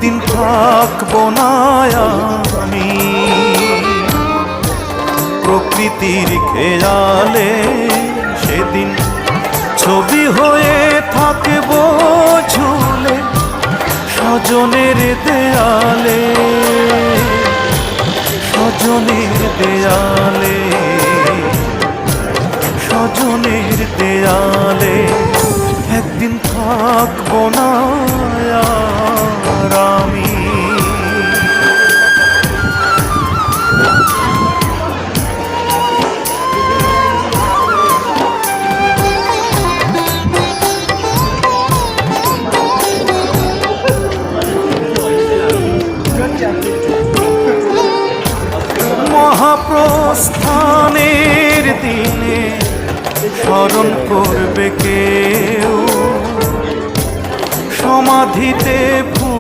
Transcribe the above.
একদিন থাকবো না আমি প্রকৃতির খেয়ালে, সেদিন ছবি হয়ে থাকবো ঝুলে স্বজনের দেয়ালে, স্বজনের দেয়ালে, স্বজনের দেয়ালে। একদিন থাকবো না আর আমি। মহাপ্রস্থানের দিনে স্মরণ করবে কেউ, সমাধিতে